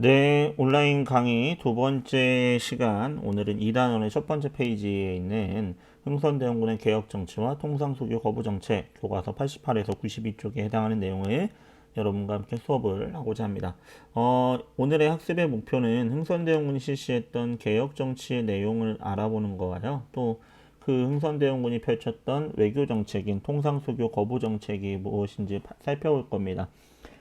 네, 온라인 강의 두 번째 시간. 오늘은 2단원의 첫 번째 페이지에 있는 흥선대원군의 개혁정치와 통상수교 거부정책 교과서 88에서 92쪽에 해당하는 내용을 여러분과 함께 수업을 하고자 합니다. 오늘의 학습의 목표는 흥선대원군이 실시했던 개혁정치의 내용을 알아보는 거와요. 또 그 흥선대원군이 펼쳤던 외교정책인 통상수교 거부정책이 무엇인지 살펴볼 겁니다.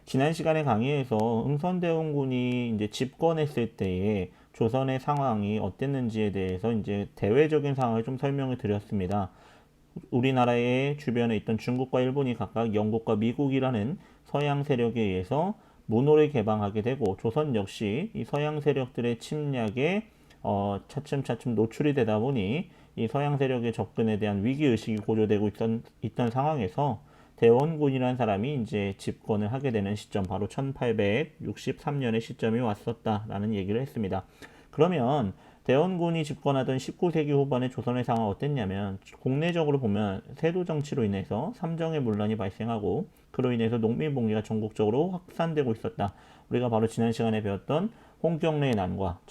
지난 시간에 강의에서 흥선대원군이 이제 집권했을 때에 조선의 상황이 어땠는지에 대해서 이제 대외적인 상황을 좀 설명을 드렸습니다. 우리나라의 주변에 있던 중국과 일본이 각각 영국과 미국이라는 서양 세력에 의해서 문호를 개방하게 되고 조선 역시 이 서양 세력들의 침략에 차츰차츰 노출이 되다 보니 이 서양 세력의 접근에 대한 위기의식이 고조되고 있던 상황에서 대원군이라는 사람이 이제 집권을 하게 되는 시점, 바로 1863년의 시점이 왔었다라는 얘기를 했습니다. 그러면 대원군이 집권하던 19세기 후반의 조선의 상황은 어땠냐면, 국내적으로 보면 세도 정치로 인해서 삼정의 문란이 발생하고 그로 인해서 농민 봉기가 전국적으로 확산되고 있었다. 우리가 바로 지난 시간에 배웠던 홍경래의 난과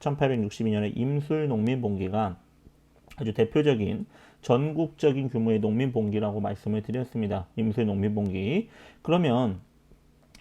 1862년의 임술 농민 봉기가 아주 대표적인 전국적인 규모의 농민 봉기라고 말씀을 드렸습니다. 임술 농민 봉기. 그러면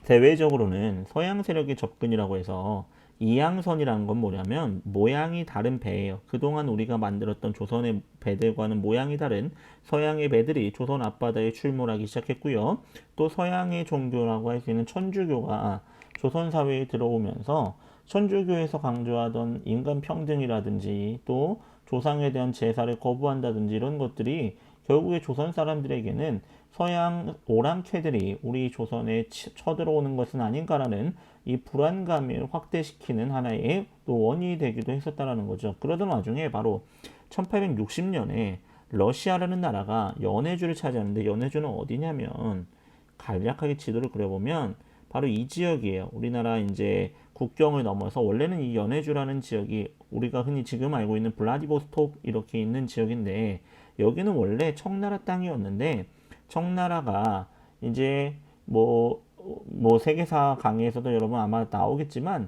대외적으로는 서양 세력의 접근이라고 해서 이양선이라는 건 뭐냐면 모양이 다른 배예요. 그동안 우리가 만들었던 조선의 배들과는 모양이 다른 서양의 배들이 조선 앞바다에 출몰하기 시작했고요. 또 서양의 종교라고 할 수 있는 천주교가 조선 사회에 들어오면서 천주교에서 강조하던 인간 평등이라든지 또 조상에 대한 제사를 거부한다든지 이런 것들이 결국에 조선 사람들에게는 서양 오랑캐들이 우리 조선에 쳐들어오는 것은 아닌가라는 이 불안감을 확대시키는 하나의 또 원인이 되기도 했었다라는 거죠. 그러던 와중에 바로 1860년에 러시아라는 나라가 연해주를 차지하는데, 연해주는 어디냐면 간략하게 지도를 그려보면 바로 이 지역이에요. 우리나라 이제 국경을 넘어서 원래는 이 연해주라는 지역이 우리가 흔히 지금 알고 있는 블라디보스톡 이렇게 있는 지역인데, 여기는 원래 청나라 땅이었는데 청나라가 이제 뭐 세계사 강의에서도 여러분 아마 나오겠지만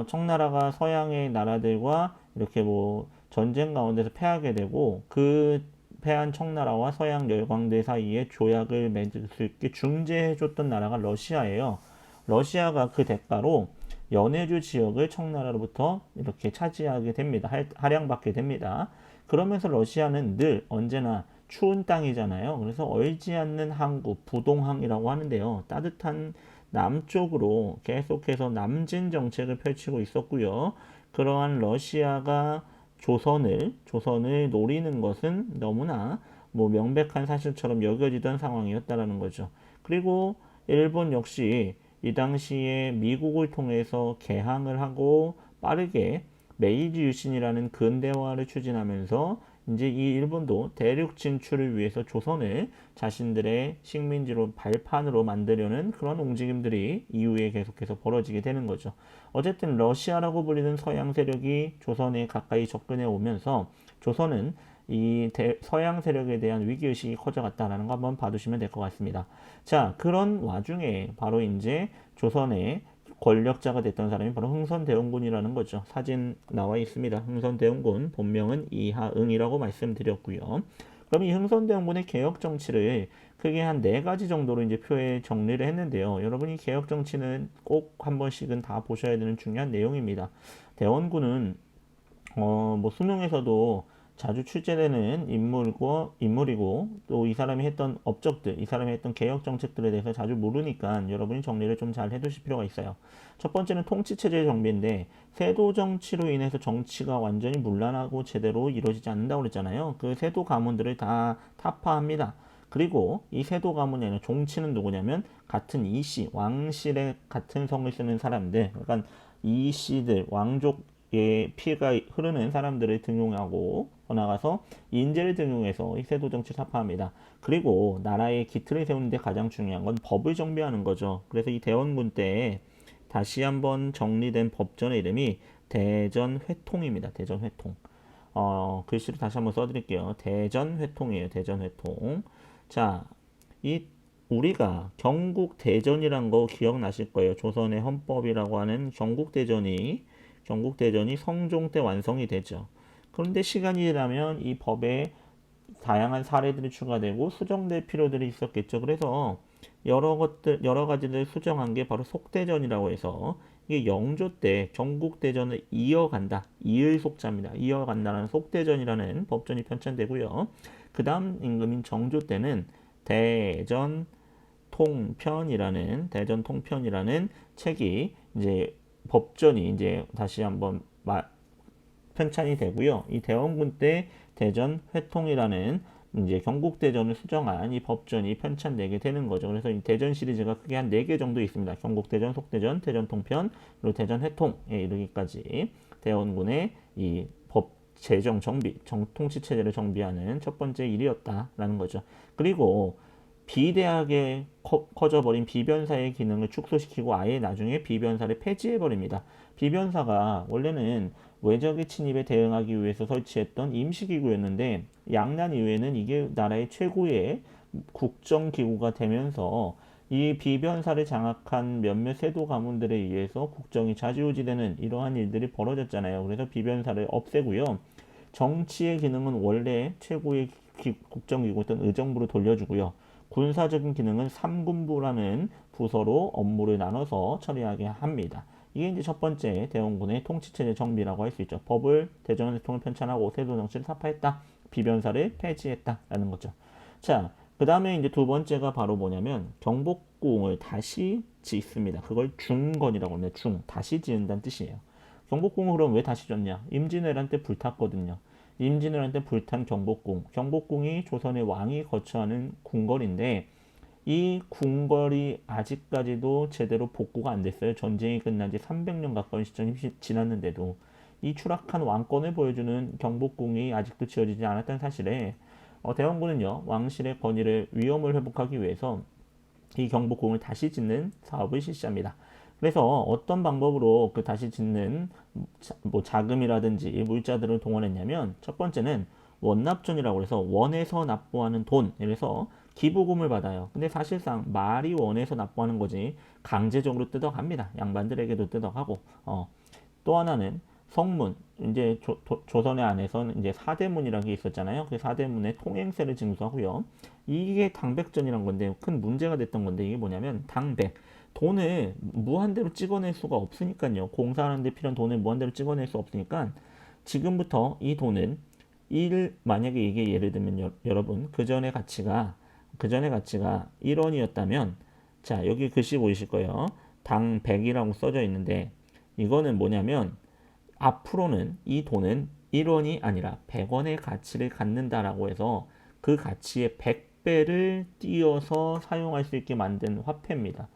청나라가 서양의 나라들과 이렇게 뭐 전쟁 가운데서 패하게 되고, 그 패한 청나라와 서양 열강들 사이에 조약을 맺을 수 있게 중재해줬던 나라가 러시아예요. 러시아가 그 대가로 연해주 지역을 청나라로부터 이렇게 차지하게 됩니다. 할양받게 됩니다. 그러면서 러시아는 늘 언제나 추운 땅이잖아요. 그래서 얼지 않는 항구, 부동항이라고 하는데요. 따뜻한 남쪽으로 계속해서 남진 정책을 펼치고 있었고요. 그러한 러시아가 조선을 노리는 것은 너무나 뭐 명백한 사실처럼 여겨지던 상황이었다라는 거죠. 그리고 일본 역시 이 당시에 미국을 통해서 개항을 하고 빠르게 메이지 유신이라는 근대화를 추진하면서 이제 이 일본도 대륙 진출을 위해서 조선을 자신들의 식민지로 발판으로 만들려는 그런 움직임들이 이후에 계속해서 벌어지게 되는 거죠. 어쨌든 러시아라고 불리는 서양 세력이 조선에 가까이 접근해 오면서 조선은 이 서양 세력에 대한 위기의식이 커져갔다는 거 한번 봐두시면 될 것 같습니다. 자, 그런 와중에 바로 이제 조선의 권력자가 됐던 사람이 바로 흥선대원군이라는 거죠. 사진 나와 있습니다. 흥선대원군, 본명은 이하응이라고 말씀드렸고요. 그럼 이 흥선대원군의 개혁 정치를 크게 한 네 가지 정도로 이제 표에 정리를 했는데요. 여러분이 개혁 정치는 꼭 한 번씩은 다 보셔야 되는 중요한 내용입니다. 대원군은 뭐 수능에서도 자주 출제되는 인물이고 또 이 사람이 했던 업적들, 이 사람이 했던 개혁 정책들에 대해서 자주 모르니까 여러분이 정리를 좀 잘 해두실 필요가 있어요. 첫 번째는 통치체제 정비인데, 세도 정치로 인해서 정치가 완전히 문란하고 제대로 이루어지지 않는다고 그랬잖아요. 그 세도 가문들을 다 타파합니다. 그리고 이 세도 가문이 아니라 종치는 누구냐면 같은 이씨, 왕실의 같은 성을 쓰는 사람들, 그러니까 이씨들, 왕족의 피가 흐르는 사람들을 등용하고 더 나가서 인재를 등용해서 이 세도 정치 타파합니다. 그리고 나라의 기틀을 세우는데 가장 중요한 건 법을 정비하는 거죠. 그래서 이 대원군 때 다시 한번 정리된 법전의 이름이 대전회통입니다. 대전회통. 글씨를 다시 한번 써드릴게요. 대전회통이에요. 대전회통. 자, 이 우리가 경국대전이란 거 기억나실 거예요. 조선의 헌법이라고 하는 경국대전이 성종 때 완성이 되죠. 그런데 시간이 지나면 이 법에 다양한 사례들이 추가되고 수정될 필요들이 있었겠죠. 그래서 여러 가지를 수정한 게 바로 속대전이라고 해서 이게 영조 때 경국대전을 이어간다. 이을 속자입니다. 이어간다는 속대전이라는 법전이 편찬되고요. 그 다음 임금인 정조 때는 대전 통편이라는 책이 이제 법전이 이제 다시 한번 편찬이 되고요. 이 대원군 때 대전 회통이라는 이제 경국대전을 수정한 이 법전이 편찬되게 되는 거죠. 그래서 이 대전 시리즈가 크게 한 4개 정도 있습니다. 경국대전, 속대전, 대전통편, 그리고 대전회통에 이르기까지 대원군의 이 법 제정 정비, 통치 체제를 정비하는 첫 번째 일이었다라는 거죠. 그리고 비대하게 커져버린 비변사의 기능을 축소시키고 아예 나중에 비변사를 폐지해버립니다. 비변사가 원래는 외적의 침입에 대응하기 위해서 설치했던 임시기구였는데 양난 이후에는 이게 나라의 최고의 국정기구가 되면서 이 비변사를 장악한 몇몇 세도 가문들에 의해서 국정이 좌지우지되는 이러한 일들이 벌어졌잖아요. 그래서 비변사를 없애고요. 정치의 기능은 원래 최고의 국정기구였던 의정부로 돌려주고요. 군사적인 기능은 삼군부라는 부서로 업무를 나눠서 처리하게 합니다. 이게 이제 첫 번째 대원군의 통치체제 정비라고 할 수 있죠. 법을 대전대통을 편찬하고 세도 정치를 타파했다. 비변사를 폐지했다라는 거죠. 자, 그 다음에 이제 두 번째가 바로 뭐냐면 경복궁을 다시 짓습니다. 그걸 중건이라고 합니다. 다시 지은다는 뜻이에요. 경복궁을 그럼 왜 다시 짓냐? 임진왜란 때 불탔거든요. 임진왜란 때 불탄 경복궁이 조선의 왕이 거처하는 궁궐인데 이 궁궐이 아직까지도 제대로 복구가 안 됐어요. 전쟁이 끝난 지 300년 가까운 시점이 지났는데도 이 추락한 왕권을 보여주는 경복궁이 아직도 지어지지 않았다는 사실에 대원군은요 왕실의 권위를 위엄을 회복하기 위해서 이 경복궁을 다시 짓는 사업을 실시합니다. 그래서 어떤 방법으로 그 다시 짓는 뭐 자금이라든지 물자들을 동원했냐면 첫 번째는 원납전이라고 해서 원에서 납부하는 돈, 이래서 기부금을 받아요. 근데 사실상 말이 원에서 납부하는 거지 강제적으로 뜯어갑니다. 양반들에게도 뜯어가고. 또 하나는 성문, 이제 조선의 안에서는 이제 사대문이라는 게 있었잖아요. 그 사대문의 통행세를 징수하고요. 이게 당백전이란 건데 큰 문제가 됐던 건데 이게 뭐냐면 당백. 돈을 무한대로 찍어낼 수가 없으니까요. 공사하는 데 필요한 돈을 무한대로 찍어낼 수 없으니까 지금부터 이 돈은 만약에 이게 예를 들면 여러분 그 전의 가치가 1원이었다면 자 여기 글씨 보이실 거예요. 당 100이라고 써져 있는데 이거는 뭐냐면 앞으로는 이 돈은 1원이 아니라 100원의 가치를 갖는다라고 해서 그 가치의 100배를 띄어서 사용할 수 있게 만든 화폐입니다.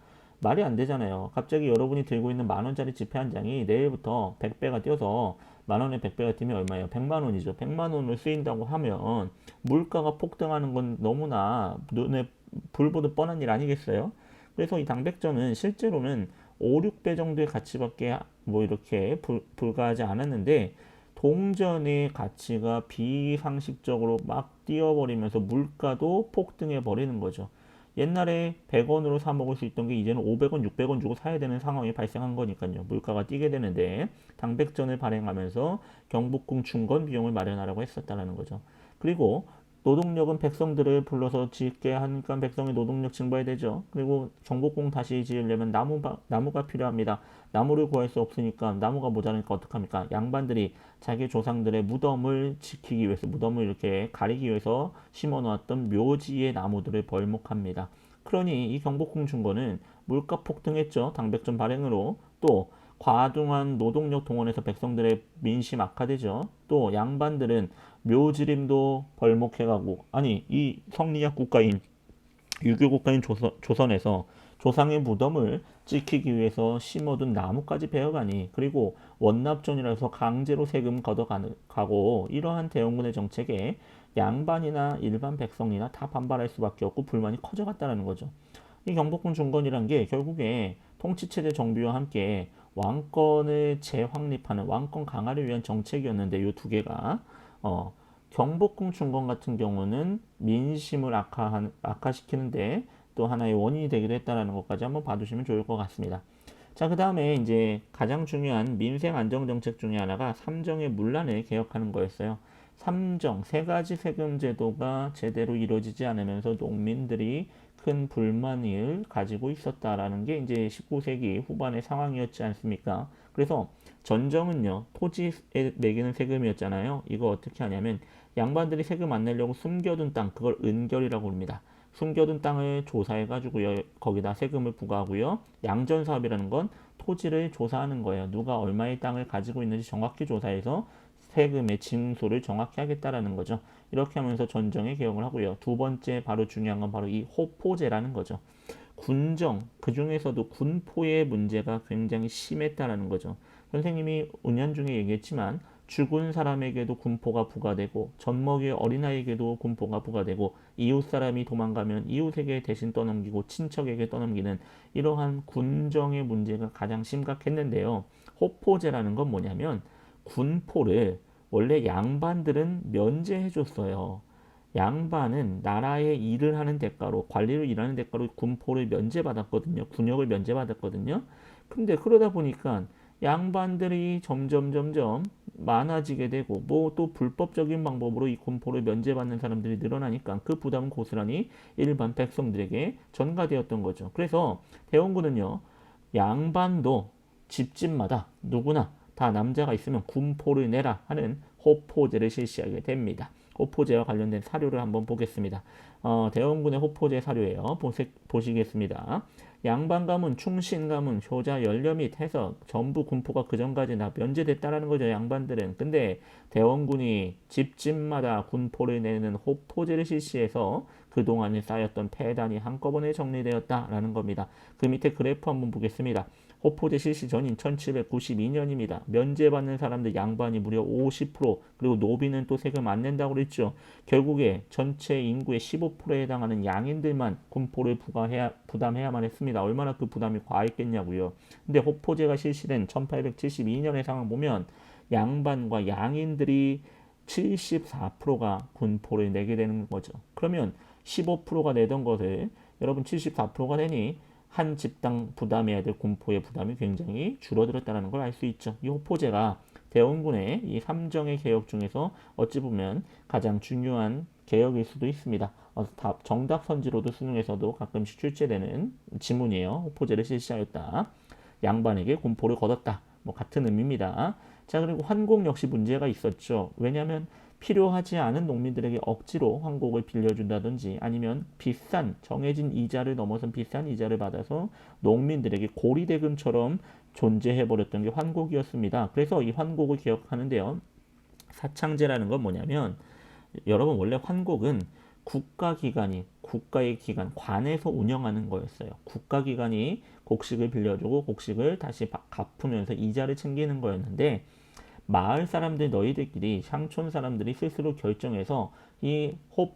말이 안 되잖아요. 갑자기 여러분이 들고 있는 만 원짜리 지폐 한 장이 내일부터 100배가 뛰어서 만 원에 100배가 뛰면 얼마예요? 100만 원이죠. 100만 원을 쓰인다고 하면 물가가 폭등하는 건 너무나 눈에 불 보듯 뻔한 일 아니겠어요? 그래서 이 당백전은 실제로는 5, 6배 정도의 가치밖에 뭐 이렇게 불과하지 않았는데 동전의 가치가 비상식적으로 막 뛰어버리면서 물가도 폭등해 버리는 거죠. 옛날에 100원으로 사 먹을 수 있던 게 이제는 500원, 600원 주고 사야 되는 상황이 발생한 거니까요. 물가가 뛰게 되는데 당백전을 발행하면서 경복궁 중건 비용을 마련하라고 했었다라는 거죠. 그리고 노동력은 백성들을 불러서 짓게 하니까 백성의 노동력 증발이 되죠. 그리고 경복궁 다시 지으려면 나무가 필요합니다. 나무를 구할 수 없으니까 나무가 모자라니까 어떡합니까? 양반들이 자기 조상들의 무덤을 지키기 위해서 무덤을 이렇게 가리기 위해서 심어 놓았던 묘지의 나무들을 벌목합니다. 그러니 이 경복궁 중건은 물가 폭등했죠. 당백전 발행으로. 또 과중한 노동력 동원해서 백성들의 민심 악화되죠. 또 양반들은 묘지림도 벌목해가고 아니 이 성리학 국가인 유교 국가인 조선에서 조상의 무덤을 지키기 위해서 심어둔 나무까지 베어가니 그리고 원납전이라서 강제로 세금 걷어가고 이러한 대원군의 정책에 양반이나 일반 백성이나 다 반발할 수밖에 없고 불만이 커져갔다는 거죠. 이 경복궁 중건이란 게 결국에 통치체제 정비와 함께 왕권을 재확립하는 왕권 강화를 위한 정책이었는데 이 두 개가 경복궁 중건 같은 경우는 민심을 악화시키는데 또 하나의 원인이 되기도 했다라는 것까지 한번 봐두시면 좋을 것 같습니다. 자, 그 다음에 이제 가장 중요한 민생 안정 정책 중에 하나가 삼정의 문란을 개혁하는 거였어요. 삼정 세 가지 세금 제도가 제대로 이루어지지 않으면서 농민들이 큰 불만을 가지고 있었다라는 게 이제 19세기 후반의 상황이었지 않습니까? 그래서 전정은요, 토지에 매기는 세금이었잖아요. 이거 어떻게 하냐면 양반들이 세금 안 내려고 숨겨둔 땅, 그걸 은결이라고 합니다. 숨겨둔 땅을 조사해가지고 거기다 세금을 부과하고요. 양전사업이라는 건 토지를 조사하는 거예요. 누가 얼마의 땅을 가지고 있는지 정확히 조사해서 세금의 징수를 정확히 하겠다라는 거죠. 이렇게 하면서 전정의 개혁을 하고요. 두 번째 바로 중요한 건 바로 이 호포제라는 거죠. 군정, 그 중에서도 군포의 문제가 굉장히 심했다라는 거죠. 선생님이 은연중에 얘기했지만 죽은 사람에게도 군포가 부과되고 젖먹이 어린아이에게도 군포가 부과되고 이웃 사람이 도망가면 이웃에게 대신 떠넘기고 친척에게 떠넘기는 이러한 군정의 문제가 가장 심각했는데요. 호포제라는 건 뭐냐면 군포를 원래 양반들은 면제해 줬어요. 양반은 나라의 일을 하는 대가로 관리로 일하는 대가로 군포를 면제받았거든요. 군역을 면제받았거든요. 근데 그러다 보니까 양반들이 점점 많아지게 되고 뭐 또 불법적인 방법으로 이 군포를 면제받는 사람들이 늘어나니까 그 부담은 고스란히 일반 백성들에게 전가되었던 거죠. 그래서 대원군은요, 양반도 집집마다 누구나 다 남자가 있으면 군포를 내라 하는 호포제를 실시하게 됩니다. 호포제와 관련된 사료를 한번 보겠습니다. 대원군의 호포제 사료예요. 보시겠습니다. 양반 가문, 충신 가문, 효자, 연료 및 해서 전부 군포가 그 전까지 다 면제됐다라는 거죠. 양반들은. 근데 대원군이 집집마다 군포를 내는 호포제를 실시해서 그동안에 쌓였던 폐단이 한꺼번에 정리되었다라는 겁니다. 그 밑에 그래프 한번 보겠습니다. 호포제 실시 전인 1792년입니다. 면제받는 사람들 양반이 무려 50%, 그리고 노비는 또 세금 안 낸다고 그랬죠. 결국에 전체 인구의 15%에 해당하는 양인들만 군포를 부담해야만 했습니다. 얼마나 그 부담이 과했겠냐고요. 근데 호포제가 실시된 1872년의 상황 보면 양반과 양인들이 74%가 군포를 내게 되는 거죠. 그러면 15%가 내던 것을 여러분 74%가 되니 한 집당 부담해야 될 군포의 부담이 굉장히 줄어들었다는 걸 알 수 있죠. 이 호포제가 대원군의 이 삼정의 개혁 중에서 어찌 보면 가장 중요한 개혁일 수도 있습니다. 정답 선지로도 수능에서도 가끔씩 출제되는 지문이에요. 호포제를 실시하였다. 양반에게 군포를 거뒀다. 뭐 같은 의미입니다. 자, 그리고 환곡 역시 문제가 있었죠. 왜냐하면 필요하지 않은 농민들에게 억지로 환곡을 빌려준다든지 아니면 비싼 정해진 이자를 넘어선 비싼 이자를 받아서 농민들에게 고리대금처럼 존재해버렸던 게 환곡이었습니다. 그래서 이 환곡을 기억하는데요. 사창제라는 건 뭐냐면 여러분 원래 환곡은 국가기관이 국가의 기관 관에서 운영하는 거였어요. 국가기관이 곡식을 빌려주고 곡식을 다시 갚으면서 이자를 챙기는 거였는데 마을 사람들 너희들끼리乡촌 사람들이 스스로 결정해서 이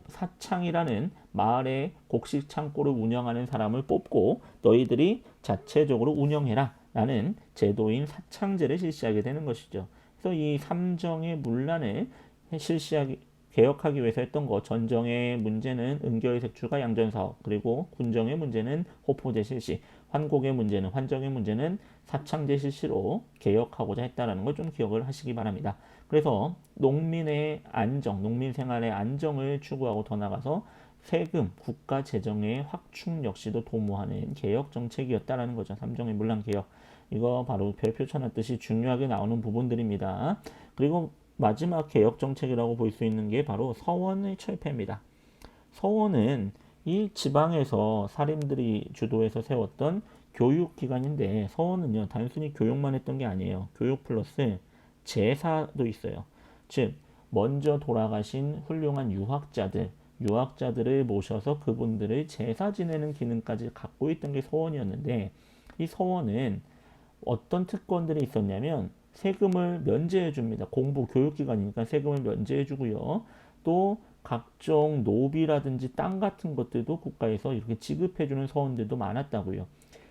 사창이라는 마을의 곡식 창고를 운영하는 사람을 뽑고 너희들이 자체적으로 운영해라 라는 제도인 사창제를 실시하게 되는 것이죠. 그래서 이 삼정의 문란을 개혁하기 위해서 했던 거, 전정의 문제는 은결 색출과 양전사업, 그리고 군정의 문제는 호포제 실시, 환곡의 문제는 환정의 문제는 사창제 실시로 개혁하고자 했다는 걸 좀 기억을 하시기 바랍니다. 그래서 농민의 안정, 농민 생활의 안정을 추구하고 더 나가서 세금, 국가 재정의 확충 역시도 도모하는 개혁 정책이었다라는 거죠. 삼정의 문란 개혁. 이거 바로 별표 쳐놨듯이 중요하게 나오는 부분들입니다. 그리고 마지막 개혁 정책이라고 볼 수 있는 게 바로 서원의 철폐입니다. 서원은 이 지방에서 사림들이 주도해서 세웠던 교육기관인데 서원은요 단순히 교육만 했던 게 아니에요. 교육 플러스 제사도 있어요. 즉 먼저 돌아가신 훌륭한 유학자들을 모셔서 그분들을 제사 지내는 기능까지 갖고 있던 게 서원이었는데 이 서원은 어떤 특권들이 있었냐면 세금을 면제해 줍니다. 공부 교육기관이니까 세금을 면제해 주고요. 또 각종 노비라든지 땅 같은 것들도 국가에서 이렇게 지급해 주는 서원들도 많았다고요.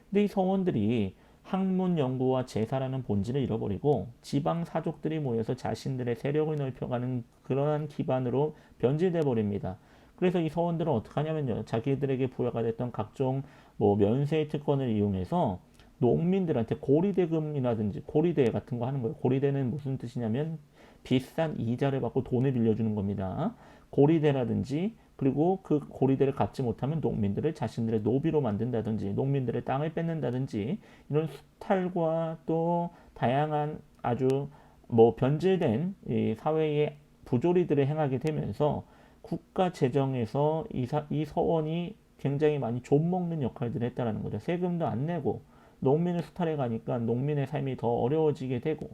근데 이 서원들이 학문 연구와 제사라는 본질을 잃어버리고 지방 사족들이 모여서 자신들의 세력을 넓혀가는 그러한 기반으로 변질돼 버립니다. 그래서 이 서원들은 어떻게 하냐면요. 자기들에게 부여가 됐던 각종 뭐 면세 특권을 이용해서 농민들한테 고리대금이라든지 고리대 같은 거 하는 거예요. 고리대는 무슨 뜻이냐면 비싼 이자를 받고 돈을 빌려주는 겁니다. 고리대라든지 그리고 그 고리대를 갚지 못하면 농민들을 자신들의 노비로 만든다든지 농민들의 땅을 뺏는다든지 이런 수탈과 또 다양한 아주 뭐 변질된 이 사회의 부조리들을 행하게 되면서 국가 재정에서 이 서원이 굉장히 많이 좀먹는 역할들을 했다라는 거죠. 세금도 안 내고 농민을 수탈해 가니까 농민의 삶이 더 어려워지게 되고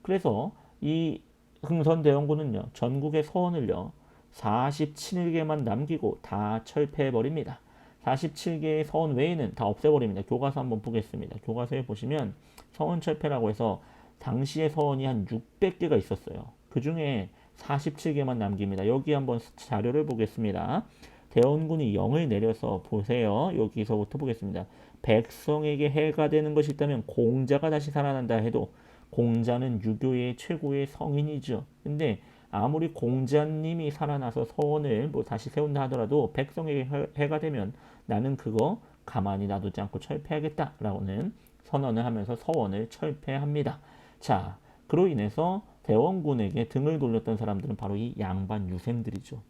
그래서 이 흥선대원군은요 전국의 서원을요 47개만 남기고 다 철폐해버립니다. 47개의 서원 외에는 다 없애버립니다. 교과서 한번 보겠습니다. 교과서에 보시면 서원 철폐라고 해서 당시의 서원이 한 600개가 있었어요. 그 중에 47개만 남깁니다. 여기 한번 자료를 보겠습니다. 대원군이 영을 내려서 보세요. 여기서부터 보겠습니다. 백성에게 해가 되는 것이 있다면 공자가 다시 살아난다 해도 공자는 유교의 최고의 성인이죠. 근데 아무리 공자님이 살아나서 서원을 뭐 다시 세운다 하더라도 백성에게 해가 되면 나는 그거 가만히 놔두지 않고 철폐하겠다라고는 선언을 하면서 서원을 철폐합니다. 자, 그로 인해서 대원군에게 등을 돌렸던 사람들은 바로 이 양반 유생들이죠.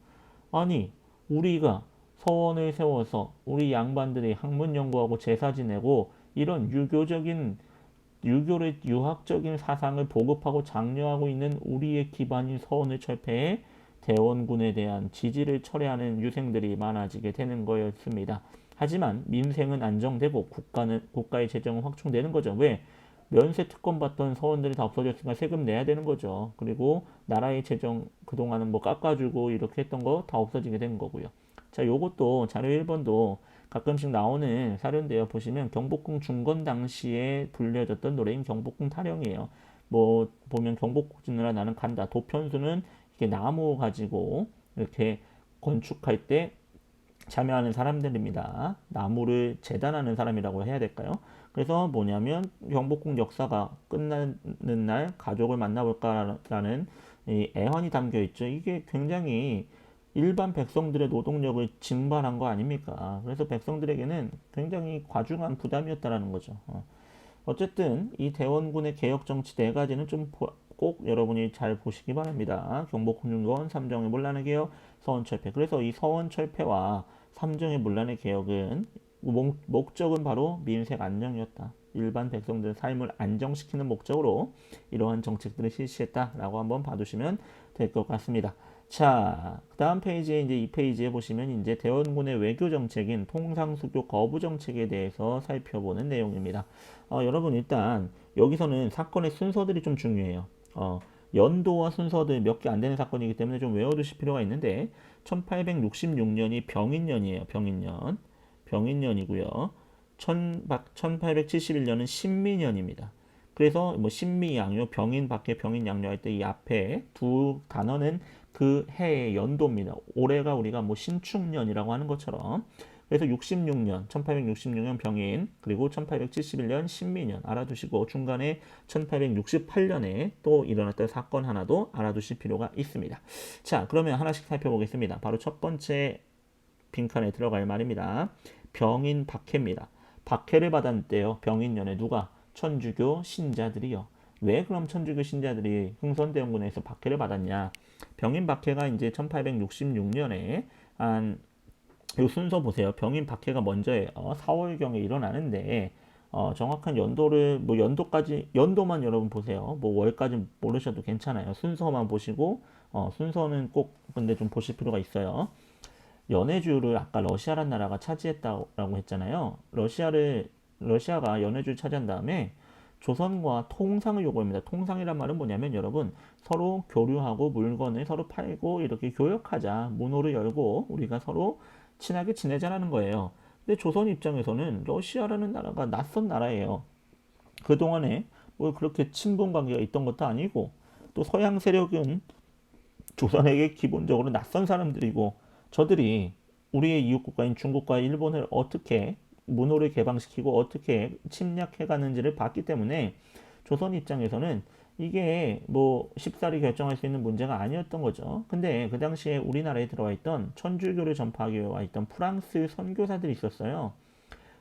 아니, 우리가 서원을 세워서 우리 양반들이 학문 연구하고 제사 지내고 이런 유교를 유학적인 사상을 보급하고 장려하고 있는 우리의 기반인 서원을 철폐해 대원군에 대한 지지를 철회하는 유생들이 많아지게 되는 거였습니다. 하지만 민생은 안정되고 국가의 재정은 확충되는 거죠. 왜? 면세 특권 받던 서원들이 다 없어졌으니까 세금 내야 되는 거죠. 그리고 나라의 재정 그동안은 뭐 깎아주고 이렇게 했던 거 다 없어지게 된 거고요. 자, 요것도 자료 1번도 가끔씩 나오는 사료인데요. 보시면 경복궁 중건 당시에 불려졌던 노래인 경복궁 타령이에요. 뭐 보면 경복궁 짓느라 나는 간다. 도편수는 이렇게 나무 가지고 이렇게 건축할 때 참여하는 사람들입니다. 나무를 재단하는 사람이라고 해야 될까요? 그래서 뭐냐면 경복궁 역사가 끝나는 날 가족을 만나볼까라는 이 애환이 담겨 있죠. 이게 굉장히 일반 백성들의 노동력을 징발한 거 아닙니까? 그래서 백성들에게는 굉장히 과중한 부담이었다라는 거죠. 어쨌든 이 대원군의 개혁 정치 네 가지는 좀 꼭 여러분이 잘 보시기 바랍니다. 경복궁중건, 삼정의 문란의 개혁, 서원철폐. 그래서 이 서원철폐와 삼정의 문란의 개혁은 목적은 바로 민생 안정이었다. 일반 백성들의 삶을 안정시키는 목적으로 이러한 정책들을 실시했다라고 한번 봐두시면 될 것 같습니다. 자, 그 다음 페이지에 이제 이 페이지에 보시면 이제 대원군의 외교 정책인 통상수교 거부 정책에 대해서 살펴보는 내용입니다. 여러분 일단 여기서는 사건의 순서들이 좀 중요해요. 연도와 순서들 몇 개 안 되는 사건이기 때문에 좀 외워두실 필요가 있는데 1866년이 병인년이에요. 병인년이고요. 1871년은 신미년입니다. 그래서 뭐 신미양요, 병인 밖에 병인양요 할 때 이 앞에 두 단어는 그 해의 연도입니다. 올해가 우리가 뭐 신축년이라고 하는 것처럼 그래서 66년, 1866년 병인, 그리고 1871년 신미년 알아두시고 중간에 1868년에 또 일어났던 사건 하나도 알아두실 필요가 있습니다. 자, 그러면 하나씩 살펴보겠습니다. 바로 첫 번째 빈칸에 들어갈 말입니다. 병인 박해입니다. 박해를 받았대요. 병인년에 누가? 천주교 신자들이요. 왜 그럼 천주교 신자들이 흥선대원군에서 박해를 받았냐? 병인 박해가 이제 1866년에 이 순서 보세요. 병인 박해가 먼저예요. 4월경에 일어나는데 정확한 연도를 뭐 연도만 여러분 보세요. 뭐 월까지 모르셔도 괜찮아요. 순서만 보시고 순서는 꼭 근데 좀 보실 필요가 있어요. 연해주를 아까 러시아란 나라가 차지했다고 했잖아요. 러시아가 연해주를 차지한 다음에 조선과 통상을 요구합니다. 통상이란 말은 뭐냐면 여러분 서로 교류하고 물건을 서로 팔고 이렇게 교역하자. 문호를 열고 우리가 서로 친하게 지내자라는 거예요. 근데 조선 입장에서는 러시아라는 나라가 낯선 나라예요. 그동안에 뭐 그렇게 친분 관계가 있던 것도 아니고 또 서양 세력은 조선에게 기본적으로 낯선 사람들이고 저들이 우리의 이웃 국가인 중국과 일본을 어떻게 문호를 개방시키고 어떻게 침략해 가는지를 봤기 때문에 조선 입장에서는 이게 뭐 쉽사리 결정할 수 있는 문제가 아니었던 거죠. 근데 그 당시에 우리나라에 들어와 있던 천주교를 전파하기 위해 와 있던 프랑스 선교사들이 있었어요.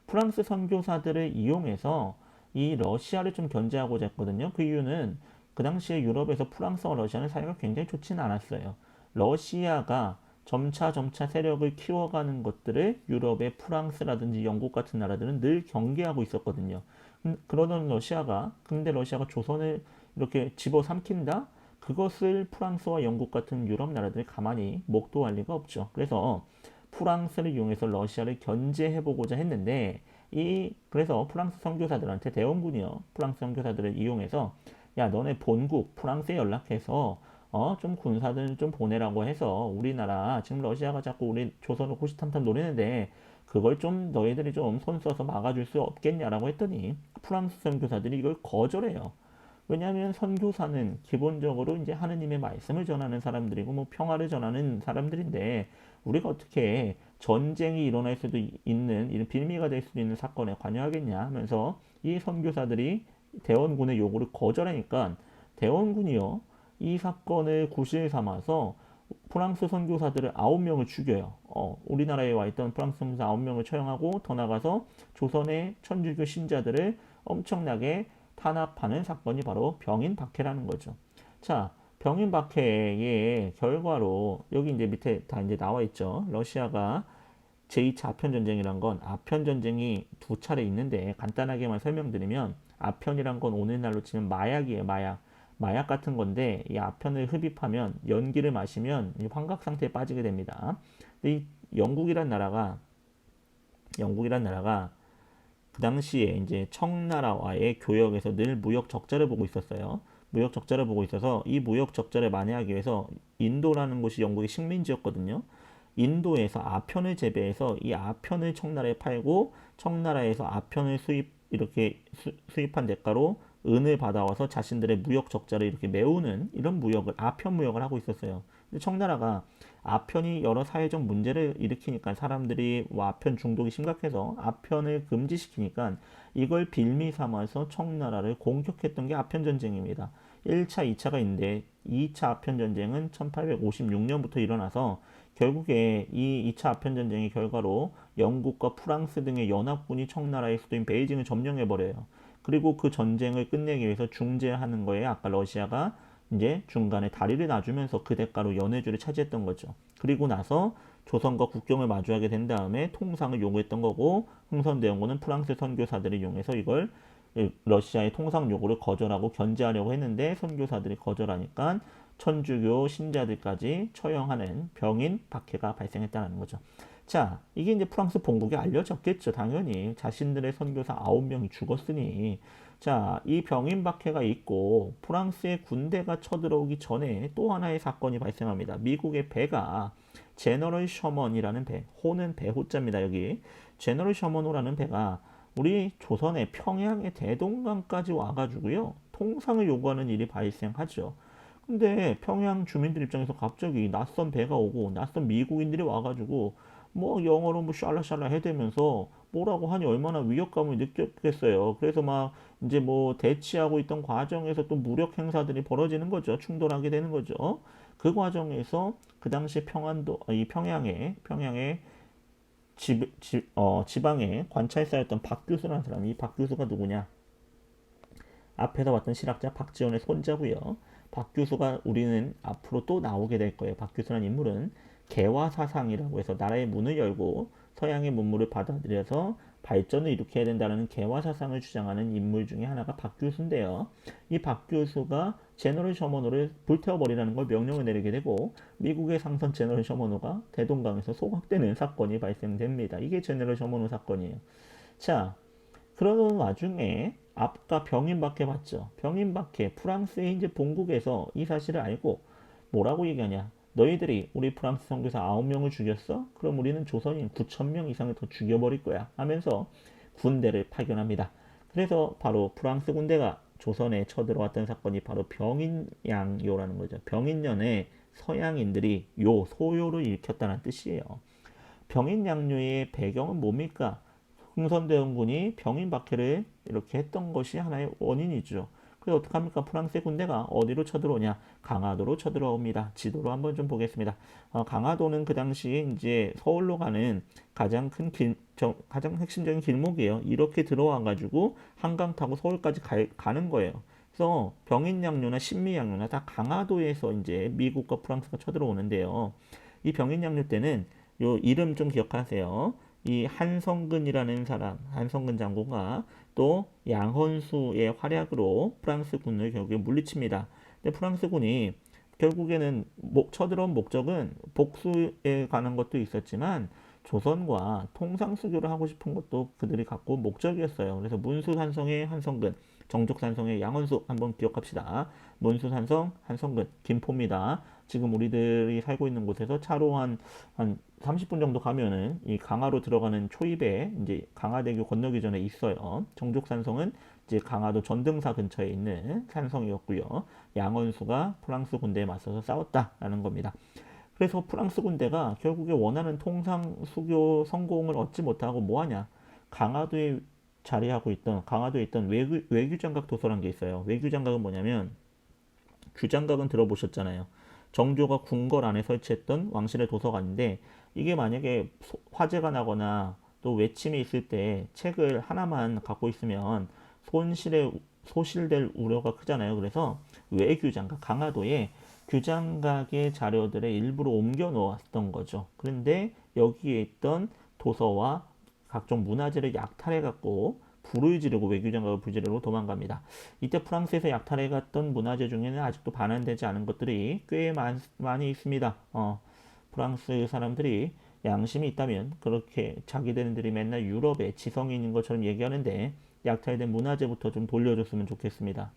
프랑스 선교사들을 이용해서 이 러시아를 좀 견제하고자 했거든요. 그 이유는 그 당시에 유럽에서 프랑스와 러시아는 사이가 굉장히 좋지는 않았어요. 러시아가 점차 세력을 키워가는 것들을 유럽의 프랑스라든지 영국 같은 나라들은 늘 경계하고 있었거든요. 그러던 러시아가, 근데 러시아가 조선을 이렇게 집어삼킨다? 그것을 프랑스와 영국 같은 유럽 나라들이 가만히 목도할 리가 없죠. 그래서 프랑스를 이용해서 러시아를 견제해보고자 했는데, 그래서 프랑스 선교사들한테 대원군이요, 프랑스 선교사들을 이용해서 야, 너네 본국 프랑스에 연락해서 좀 군사들 좀 보내라고 해서 우리나라 지금 러시아가 자꾸 우리 조선을 호시탐탐 노리는데 그걸 좀 너희들이 좀 손 써서 막아줄 수 없겠냐라고 했더니 프랑스 선교사들이 이걸 거절해요. 왜냐하면 선교사는 기본적으로 이제 하느님의 말씀을 전하는 사람들이고 뭐 평화를 전하는 사람들인데 우리가 어떻게 전쟁이 일어날 수도 있는 이런 빌미가 될 수도 있는 사건에 관여하겠냐 하면서 이 선교사들이 대원군의 요구를 거절하니까 대원군이요, 이 사건을 구실 삼아서 프랑스 선교사들을 9명을 죽여요. 우리나라에 와 있던 프랑스 선교사 9명을 처형하고 더 나가서 조선의 천주교 신자들을 엄청나게 탄압하는 사건이 바로 병인박해라는 거죠. 자, 병인박해의 결과로 여기 이제 밑에 다 이제 나와 있죠. 러시아가 제2차 아편전쟁이란 건 아편전쟁이 두 차례 있는데 간단하게만 설명드리면 아편이란 건 오늘날로 치면 마약이에요. 마약 같은 건데 이 아편을 흡입하면 연기를 마시면 환각 상태에 빠지게 됩니다. 근데 이 영국이란 나라가 그 당시에 이제 청나라와의 교역에서 늘 무역 적자를 보고 있었어요. 무역 적자를 보고 있어서 이 무역 적자를 만회하기 위해서 인도라는 곳이 영국의 식민지였거든요. 인도에서 아편을 재배해서 이 아편을 청나라에 팔고 청나라에서 아편을 이렇게 수입한 대가로 은을 받아와서 자신들의 무역 적자를 이렇게 메우는 이런 무역을 아편 무역을 하고 있었어요. 근데 청나라가 아편이 여러 사회적 문제를 일으키니까 사람들이 아편 중독이 심각해서 아편을 금지시키니까 이걸 빌미 삼아서 청나라를 공격했던 게 아편 전쟁입니다. 1차, 2차가 있는데 2차 아편 전쟁은 1856년부터 일어나서 결국에 이 2차 아편 전쟁의 결과로 영국과 프랑스 등의 연합군이 청나라의 수도인 베이징을 점령해 버려요. 그리고 그 전쟁을 끝내기 위해서 중재하는 거에 아까 러시아가 이제 중간에 다리를 놔주면서 그 대가로 연해주를 차지했던 거죠. 그리고 나서 조선과 국경을 마주하게 된 다음에 통상을 요구했던 거고 흥선대원군은 프랑스 선교사들을 이용해서 이걸 러시아의 통상 요구를 거절하고 견제하려고 했는데 선교사들이 거절하니까 천주교 신자들까지 처형하는 병인 박해가 발생했다는 거죠. 자, 이게 이제 프랑스 본국에 알려졌겠죠. 당연히 자신들의 선교사 9명이 죽었으니. 자, 이 병인 박해가 있고 프랑스의 군대가 쳐들어오기 전에 또 하나의 사건이 발생합니다. 미국의 배가 제너럴 셔먼이라는 배, 호는 배호자입니다. 여기 제너럴 셔먼호라는 배가 우리 조선의 평양의 대동강까지 와가지고요, 통상을 요구하는 일이 발생하죠. 근데 평양 주민들 입장에서 갑자기 낯선 배가 오고 낯선 미국인들이 와가지고 뭐 영어로 뭐 샬라샬라 해대면서 뭐라고 하니 얼마나 위협감을 느꼈겠어요. 그래서 막 이제 뭐 대치하고 있던 과정에서 또 무력 행사들이 벌어지는 거죠. 충돌하게 되는 거죠. 그 과정에서 그 당시 이 평양에 지방에 관찰사였던 박규수라는 사람이, 이 박규수가 누구냐? 앞에서 봤던 실학자 박지원의 손자고요. 박규수가 우리는 앞으로 또 나오게 될 거예요. 박규수라는 인물은 개화사상이라고 해서 나라의 문을 열고 서양의 문물을 받아들여서 발전을 일으켜야 된다는 개화사상을 주장하는 인물 중에 하나가 박규수인데요. 이 박규수가 제너럴 셔먼호를 불태워버리라는 걸 명령을 내리게 되고 미국의 상선 제너럴 셔먼호가 대동강에서 소각되는 사건이 발생됩니다. 이게 제너럴 셔먼호 사건이에요. 자, 그러던 와중에 아까 병인박해 봤죠. 병인박해, 프랑스의 이제 본국에서 이 사실을 알고 뭐라고 얘기하냐? 너희들이 우리 프랑스 선교사 9명을 죽였어? 그럼 우리는 조선인 9,000명 이상을 더 죽여버릴 거야 하면서 군대를 파견합니다. 그래서 바로 프랑스 군대가 조선에 쳐들어왔던 사건이 바로 병인양요라는 거죠. 병인년에 서양인들이 소요를 일으켰다는 뜻이에요. 병인양요의 배경은 뭡니까? 흥선대원군이 병인박해를 이렇게 했던 것이 하나의 원인이죠. 그래서 어떡합니까? 프랑스의 군대가 어디로 쳐들어오냐? 강화도로 쳐들어옵니다. 지도로 한번 좀 보겠습니다. 강화도는 그 당시에 이제 서울로 가는 가장 큰 가장 핵심적인 길목이에요. 이렇게 들어와가지고 한강 타고 서울까지 가는 거예요. 그래서 병인양요나 신미양요나 다 강화도에서 이제 미국과 프랑스가 쳐들어오는데요. 이 병인양요 때는 요 이름 좀 기억하세요. 이 한성근이라는 사람, 한성근 장군과 또 양헌수의 활약으로 프랑스 군을 결국에 물리칩니다. 근데 프랑스군이 결국에는 쳐들어온 목적은 복수에 관한 것도 있었지만 조선과 통상수교를 하고 싶은 것도 그들이 갖고 목적이었어요. 그래서 문수산성의 한성근, 정족산성의 양헌수 한번 기억합시다. 문수산성, 한성근, 김포입니다. 지금 우리들이 살고 있는 곳에서 차로 한 30분 정도 가면은 이 강화로 들어가는 초입에 이제 강화대교 건너기 전에 있어요. 정족산성은 이제 강화도 전등사 근처에 있는 산성이었고요. 양원수가 프랑스 군대에 맞서서 싸웠다라는 겁니다. 그래서 프랑스 군대가 결국에 원하는 통상 수교 성공을 얻지 못하고 뭐하냐? 강화도에 강화도에 있던 외규장각 도서라는 게 있어요. 외규장각은 뭐냐면 규장각은 들어보셨잖아요. 정조가 궁궐 안에 설치했던 왕실의 도서관인데 이게 만약에 화재가 나거나 또 외침이 있을 때 책을 하나만 갖고 있으면 소실될 우려가 크잖아요. 그래서 외규장각, 강화도에 규장각의 자료들을 일부러 옮겨 놓았던 거죠. 그런데 여기에 있던 도서와 각종 문화재를 약탈해 갖고 불을 지르고 외교장각을 불지르고 도망갑니다. 이때 프랑스에서 약탈해 갔던 문화재 중에는 아직도 반환되지 않은 것들이 꽤 많이 있습니다. 프랑스 사람들이 양심이 있다면 그렇게 자기들이 맨날 유럽에 지성인인 것처럼 얘기하는데 약탈된 문화재부터 좀 돌려줬으면 좋겠습니다.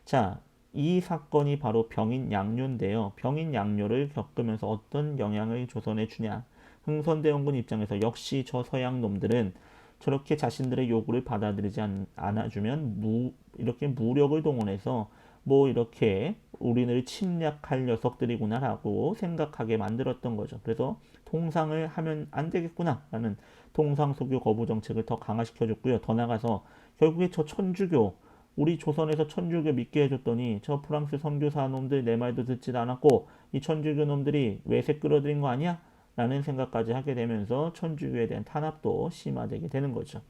자, 이 사건이 바로 병인 양요인데요. 병인 양요를 겪으면서 어떤 영향을 조선에 주냐? 흥선대원군 입장에서 역시 저 서양 놈들은 저렇게 자신들의 요구를 받아들이지 않아주면 이렇게 무력을 동원해서 뭐 이렇게 우리를 침략할 녀석들이구나라고 생각하게 만들었던 거죠. 그래서 통상을 하면 안 되겠구나라는 통상소교 거부 정책을 더 강화시켜줬고요. 더 나가서 결국에 저 천주교 우리 조선에서 천주교 믿게 해줬더니 저 프랑스 선교사 놈들 내 말도 듣지도 않았고 이 천주교 놈들이 외세 끌어들인 거 아니야? 라는 생각까지 하게 되면서 천주교에 대한 탄압도 심화되게 되는 거죠.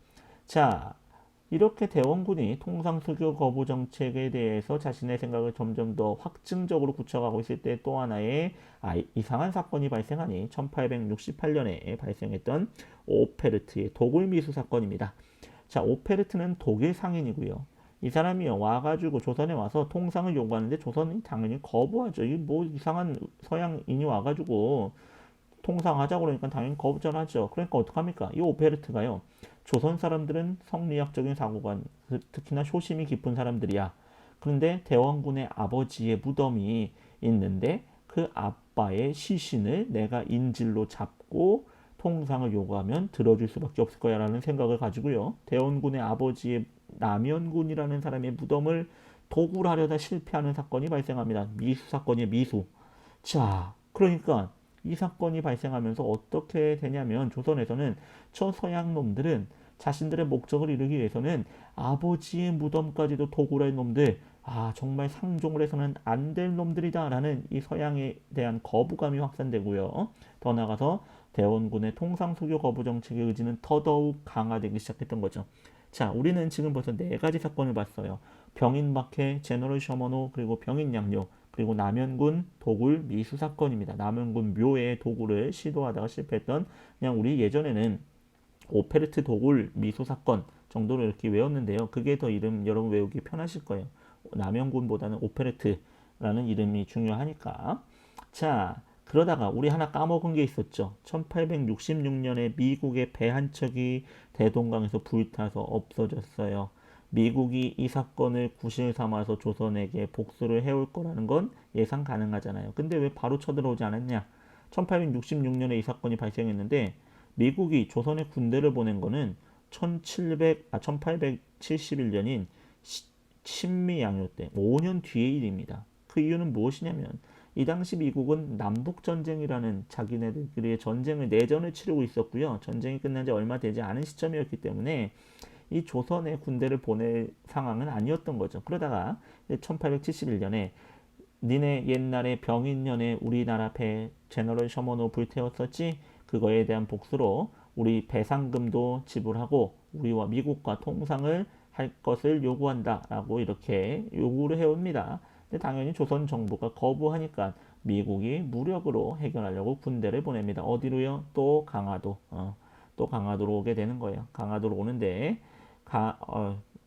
자, 이렇게 대원군이 통상수교 거부 정책에 대해서 자신의 생각을 점점 더 확증적으로 굳혀가고 있을 때 또 하나의 이상한 사건이 발생하니 1868년에 발생했던 오페르트의 도굴미수 사건입니다. 자, 오페르트는 독일 상인이고요. 이 사람이 와가지고 조선에 와서 통상을 요구하는데 조선이 당연히 거부하죠. 이게 뭐 이상한 서양인이 와가지고 통상하자고 그러니까 당연히 거부전하죠. 그러니까 어떡합니까? 이 오페르트가요. 조선 사람들은 성리학적인 사고관, 특히나 효심이 깊은 사람들이야. 그런데 대원군의 아버지의 무덤이 있는데 그 아빠의 시신을 내가 인질로 잡고 통상을 요구하면 들어줄 수밖에 없을 거야 라는 생각을 가지고요. 대원군의 아버지의 남연군이라는 사람의 무덤을 도굴하려다 실패하는 사건이 발생합니다. 미수 사건이에요. 미수. 자, 그러니까 이 사건이 발생하면서 어떻게 되냐면 조선에서는 저 서양 놈들은 자신들의 목적을 이루기 위해서는 아버지의 무덤까지도 도굴할 놈들, 정말 상종을 해서는 안 될 놈들이다라는 이 서양에 대한 거부감이 확산되고요. 더 나아가서 대원군의 통상수교 거부 정책의 의지는 더더욱 강화되기 시작했던 거죠. 자, 우리는 지금 벌써 네 가지 사건을 봤어요. 병인박해, 제너럴 셔머노, 그리고 병인양요, 그리고 남연군 도굴 미수 사건입니다. 남연군 묘의 도굴을 시도하다가 실패했던 그냥 우리 예전에는 오페르트 도굴 미수 사건 정도로 이렇게 외웠는데요. 그게 더 이름 여러분 외우기 편하실 거예요. 남연군보다는 오페르트라는 이름이 중요하니까. 자, 그러다가 우리 하나 까먹은 게 있었죠. 1866년에 미국의 배 한 척이 대동강에서 불타서 없어졌어요. 미국이 이 사건을 구실 삼아서 조선에게 복수를 해올 거라는 건 예상 가능하잖아요. 근데 왜 바로 쳐들어오지 않았냐? 1866년에 이 사건이 발생했는데 미국이 조선에 군대를 보낸 거는 1871년인 신미양요 때 5년 뒤의 일입니다. 그 이유는 무엇이냐면 이 당시 미국은 남북전쟁이라는 자기네들끼리의 내전을 치르고 있었고요. 전쟁이 끝난 지 얼마 되지 않은 시점이었기 때문에 이 조선에 군대를 보낼 상황은 아니었던 거죠. 그러다가 1871년에 니네 옛날에 병인년에 우리나라 배 제너럴 셔먼호 불태웠었지? 그거에 대한 복수로 우리 배상금도 지불하고 우리와 미국과 통상을 할 것을 요구한다라고 이렇게 요구를 해옵니다. 근데 당연히 조선 정부가 거부하니까 미국이 무력으로 해결하려고 군대를 보냅니다. 어디로요? 또 강화도. 또 강화도로 오게 되는 거예요. 강화도로 오는데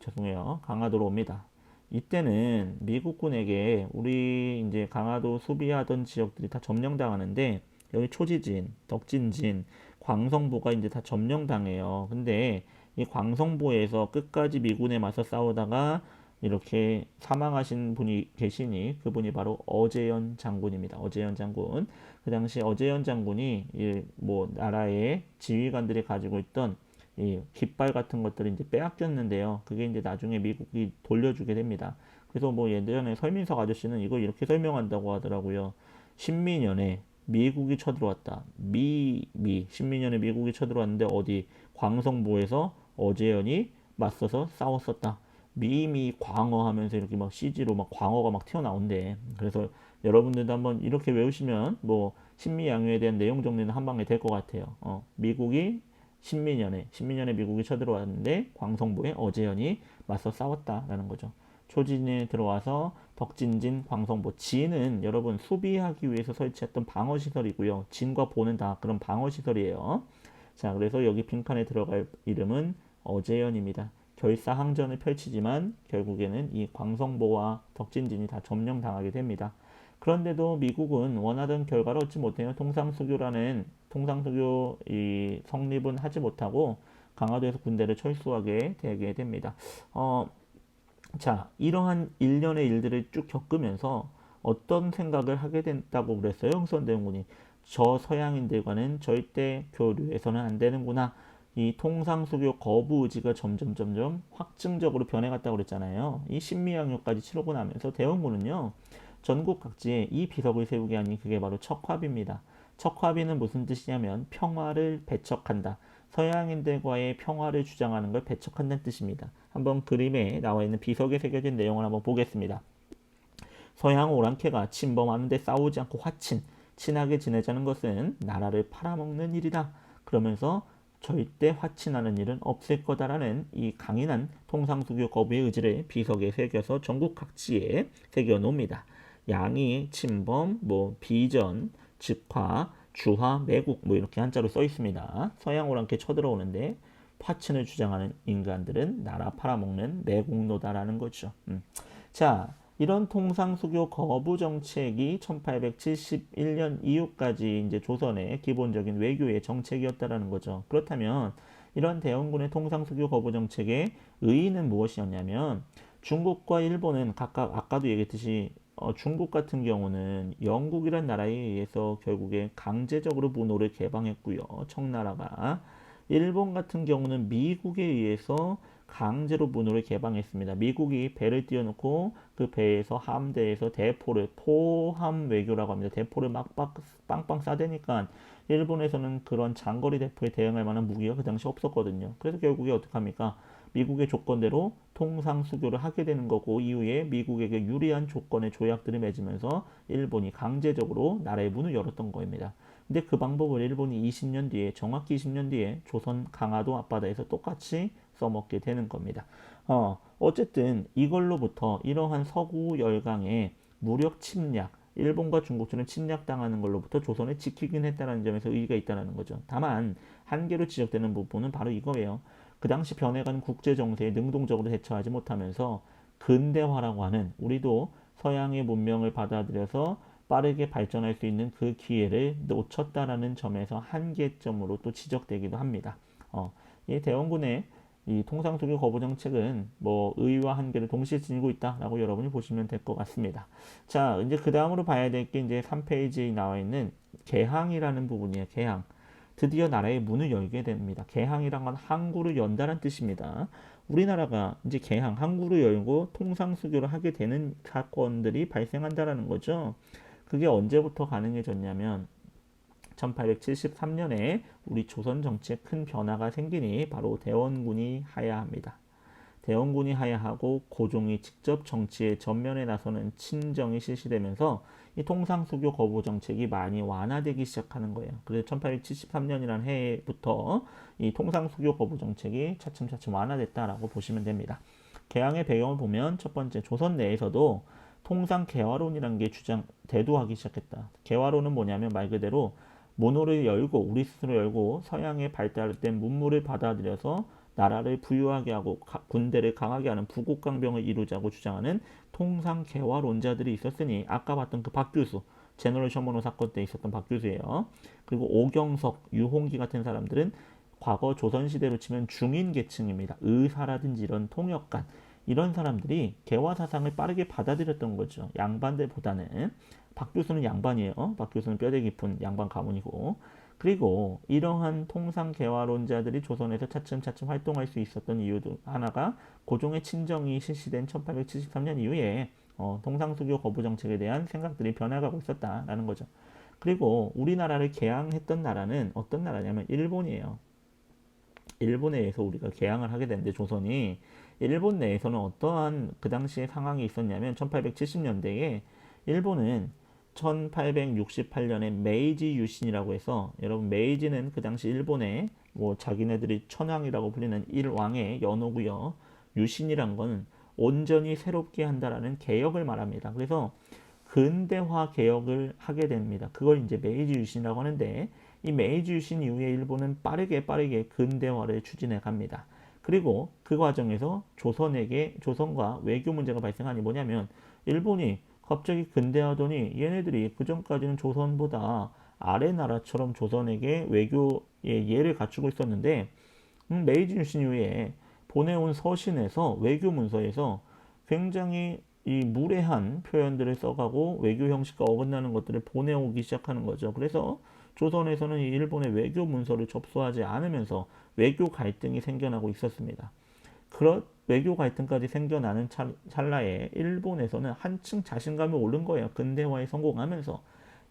죄송해요. 강화도로 옵니다. 이때는 미국군에게 우리 이제 강화도 수비하던 지역들이 다 점령당하는데 여기 초지진, 덕진진, 광성보가 이제 다 점령당해요. 근데 이 광성보에서 끝까지 미군에 맞서 싸우다가 이렇게 사망하신 분이 계시니 그분이 바로 어제연 장군입니다. 어제연 장군. 그 당시 어제연 장군이 뭐 나라의 지휘관들이 가지고 있던 이 깃발 같은 것들을 이제 빼앗겼는데요. 그게 이제 나중에 미국이 돌려주게 됩니다. 그래서 뭐 예전에 설민석 아저씨는 이걸 이렇게 설명한다고 하더라고요. 신민년에 미국이 쳐들어왔다. 신민년에 미국이 쳐들어왔는데 어디 광성보에서 어제연이 맞서서 싸웠었다. 미미 광어 하면서 이렇게 막 CG로 막 광어가 막 튀어나온대. 그래서 여러분들도 한번 이렇게 외우시면 뭐 신미양요에 대한 내용 정리는 한 방에 될 것 같아요. 미국이 신민년에 미국이 쳐들어왔는데 광성보에 어제연이 맞서 싸웠다라는 거죠. 초진에 들어와서 덕진진, 광성보. 진은 여러분 수비하기 위해서 설치했던 방어시설이고요. 진과 보는 다 그런 방어시설이에요. 자, 그래서 여기 빈칸에 들어갈 이름은 어제연입니다. 결사항전을 펼치지만 결국에는 이 광성보와 덕진진이 다 점령당하게 됩니다. 그런데도 미국은 원하던 결과를 얻지 못해요. 통상수교 이 성립은 하지 못하고 강화도에서 군대를 철수하게 되게 됩니다. 자, 이러한 일련의 일들을 쭉 겪으면서 어떤 생각을 하게 된다고 그랬어요. 흥선대원군이. 저 서양인들과는 절대 교류해서는 안 되는구나. 이 통상수교 거부 의지가 점점 확증적으로 변해갔다고 그랬잖아요. 이 신미양요까지 치르고 나면서 대원군은요. 전국 각지에 이 비석을 세우게 하니 그게 바로 척화비입니다. 척화비는 무슨 뜻이냐면 평화를 배척한다. 서양인들과의 평화를 주장하는 걸 배척한다는 뜻입니다. 한번 그림에 나와 있는 비석에 새겨진 내용을 한번 보겠습니다. 서양 오랑캐가 침범하는데 싸우지 않고 친하게 지내자는 것은 나라를 팔아먹는 일이다. 그러면서 절대 화친하는 일은 없을 거다라는 이 강인한 통상수교 거부의 의지를 비석에 새겨서 전국 각지에 새겨 놓습니다. 양이 침범, 뭐 비전, 즉화, 주화, 매국 뭐 이렇게 한자로 써 있습니다. 서양 오랑캐 쳐들어오는데 화친을 주장하는 인간들은 나라 팔아먹는 매국노다라는 거죠. 자, 이런 통상수교 거부 정책이 1871년 이후까지 이제 조선의 기본적인 외교의 정책이었다라는 거죠. 그렇다면 이런 대원군의 통상수교 거부 정책의 의의는 무엇이었냐면 중국과 일본은 각각 아까도 얘기했듯이 중국 같은 경우는 영국이란 나라에 의해서 결국에 강제적으로 문호를 개방했고요. 청나라가 일본 같은 경우는 미국에 의해서 강제로 문호를 개방했습니다. 미국이 배를 띄워놓고 그 배에서 함대에서 대포를 포함 외교라고 합니다. 대포를 막 빵빵 쏴대니까 일본에서는 그런 장거리 대포에 대응할 만한 무기가 그 당시 없었거든요. 그래서 결국에 어떻게 합니까? 미국의 조건대로 통상 수교를 하게 되는 거고 이후에 미국에게 유리한 조건의 조약들을 맺으면서 일본이 강제적으로 나라의 문을 열었던 겁니다. 근데 그 방법을 일본이 20년 뒤에 정확히 20년 뒤에 조선 강화도 앞바다에서 똑같이 써먹게 되는 겁니다. 어쨌든 이걸로부터 이러한 서구 열강의 무력 침략, 일본과 중국처럼 침략당하는 걸로부터 조선을 지키긴 했다는 점에서 의의가 있다는 거죠. 다만 한계로 지적되는 부분은 바로 이거예요. 그 당시 변해가는 국제 정세에 능동적으로 대처하지 못하면서 근대화라고 하는 우리도 서양의 문명을 받아들여서 빠르게 발전할 수 있는 그 기회를 놓쳤다라는 점에서 한계점으로 또 지적되기도 합니다. 이 대원군의 이 통상수교 거부 정책은 뭐 의의와 한계를 동시에 지니고 있다라고 여러분이 보시면 될 것 같습니다. 자, 이제 그 다음으로 봐야 될 게 이제 3페이지에 나와 있는 개항이라는 부분이에요. 개항. 드디어 나라의 문을 열게 됩니다. 개항이란 건 항구를 연다는 뜻입니다. 우리나라가 이제 개항, 항구를 열고 통상수교를 하게 되는 사건들이 발생한다라는 거죠. 그게 언제부터 가능해졌냐면 1873년에 우리 조선 정치에 큰 변화가 생기니 바로 대원군이 하야합니다. 대원군이 하야하고 고종이 직접 정치의 전면에 나서는 친정이 실시되면서 이 통상수교 거부 정책이 많이 완화되기 시작하는 거예요. 그래서 1873년이라는 해부터 이 통상수교 거부 정책이 차츰차츰 완화됐다라고 보시면 됩니다. 개항의 배경을 보면 첫 번째, 조선 내에서도 통상 개화론이라는 게 대두하기 시작했다. 개화론은 뭐냐면 말 그대로 문호를 열고 우리 스스로 열고 서양의 발달된 문물을 받아들여서 나라를 부유하게 하고 군대를 강하게 하는 부국강병을 이루자고 주장하는 통상 개화론자들이 있었으니 아까 봤던 그 박규수 제너럴 셔먼호 사건 때 있었던 박규수예요. 그리고 오경석, 유홍기 같은 사람들은 과거 조선시대로 치면 중인 계층입니다. 의사라든지 이런 통역관 이런 사람들이 개화 사상을 빠르게 받아들였던 거죠. 양반들보다는. 박교수는 양반이에요. 박교수는 뼈대 깊은 양반 가문이고. 그리고 이러한 통상 개화론자들이 조선에서 차츰차츰 활동할 수 있었던 이유도 하나가 고종의 친정이 실시된 1873년 이후에 통상수교 거부 정책에 대한 생각들이 변해가고 있었다라는 거죠. 그리고 우리나라를 개항했던 나라는 어떤 나라냐면 일본이에요. 일본에 의해서 우리가 개항을 하게 되는데 조선이 일본 내에서는 어떠한 그 당시에 상황이 있었냐면 1870년대에 일본은 1868년에 메이지 유신이라고 해서 여러분 메이지는 그 당시 일본의 뭐 자기네들이 천황이라고 불리는 일왕의 연호고요. 유신이란 건 온전히 새롭게 한다라는 개혁을 말합니다. 그래서 근대화 개혁을 하게 됩니다. 그걸 이제 메이지 유신이라고 하는데 이 메이지 유신 이후에 일본은 빠르게 근대화를 추진해 갑니다. 그리고 그 과정에서 조선과 외교 문제가 발생하니 뭐냐면 일본이 갑자기 근대하더니 얘네들이 그전까지는 조선보다 아래 나라처럼 조선에게 외교의 예를 갖추고 있었는데 메이지 유신 이후에 보내온 서신에서 외교 문서에서 굉장히 이 무례한 표현들을 써가고 외교 형식과 어긋나는 것들을 보내오기 시작하는 거죠. 그래서 조선에서는 이 일본의 외교 문서를 접수하지 않으면서 외교 갈등이 생겨나고 있었습니다. 그런 외교 갈등까지 생겨나는 찰나에 일본에서는 한층 자신감이 오른 거예요. 근대화에 성공하면서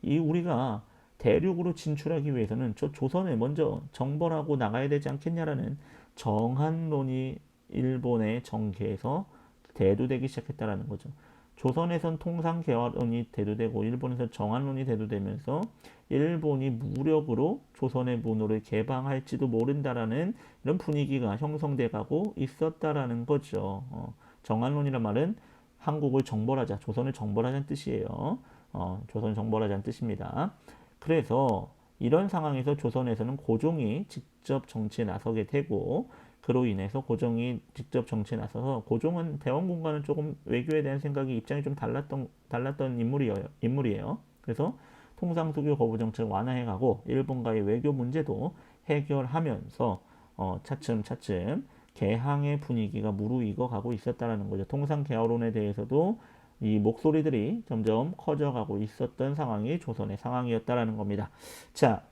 이 우리가 대륙으로 진출하기 위해서는 저 조선을 먼저 정벌하고 나가야 되지 않겠냐라는 정한론이 일본의 정계에서 대두되기 시작했다라는 거죠. 조선에선 통상개화론이 대두되고 일본에서 정한론이 대두되면서 일본이 무력으로 조선의 문호를 개방할지도 모른다라는 이런 분위기가 형성돼 가고 있었다라는 거죠. 정한론이란 말은 한국을 정벌하자, 조선을 정벌하자는 뜻이에요. 조선을 정벌하자는 뜻입니다. 그래서 이런 상황에서 조선에서는 고종이 직접 정치에 나서게 되고 그로 인해서 고종이 직접 정치에 나서서 고종은 대원군과는 조금 외교에 대한 생각이 입장이 좀 달랐던 인물이에요. 그래서 통상수교 거부 정책을 완화해가고 일본과의 외교 문제도 해결하면서 차츰차츰 개항의 분위기가 무르익어 가고 있었다라는 거죠. 통상개화론에 대해서도 이 목소리들이 점점 커져가고 있었던 상황이 조선의 상황이었다라는 겁니다. 자,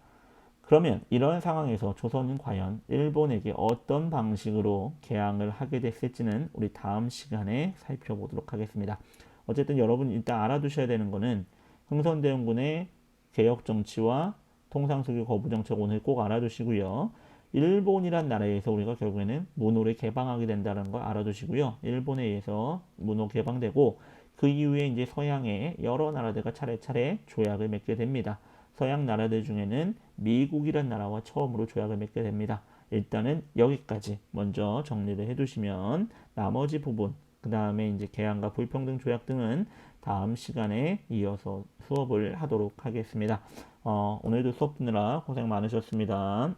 그러면 이런 상황에서 조선은 과연 일본에게 어떤 방식으로 개항을 하게 됐을지는 우리 다음 시간에 살펴보도록 하겠습니다. 어쨌든 여러분 일단 알아두셔야 되는 거는 흥선대원군의 개혁 정치와 통상수교 거부 정책 오늘 꼭 알아두시고요. 일본이란 나라에서 우리가 결국에는 문호를 개방하게 된다는 걸 알아두시고요. 일본에 의해서 문호 개방되고 그 이후에 이제 서양의 여러 나라들과 차례차례 조약을 맺게 됩니다. 서양 나라들 중에는 미국이란 나라와 처음으로 조약을 맺게 됩니다. 일단은 여기까지 먼저 정리를 해두시면 나머지 부분, 그 다음에 이제 개항과 불평등 조약 등은 다음 시간에 이어서 수업을 하도록 하겠습니다. 오늘도 수업 듣느라 고생 많으셨습니다.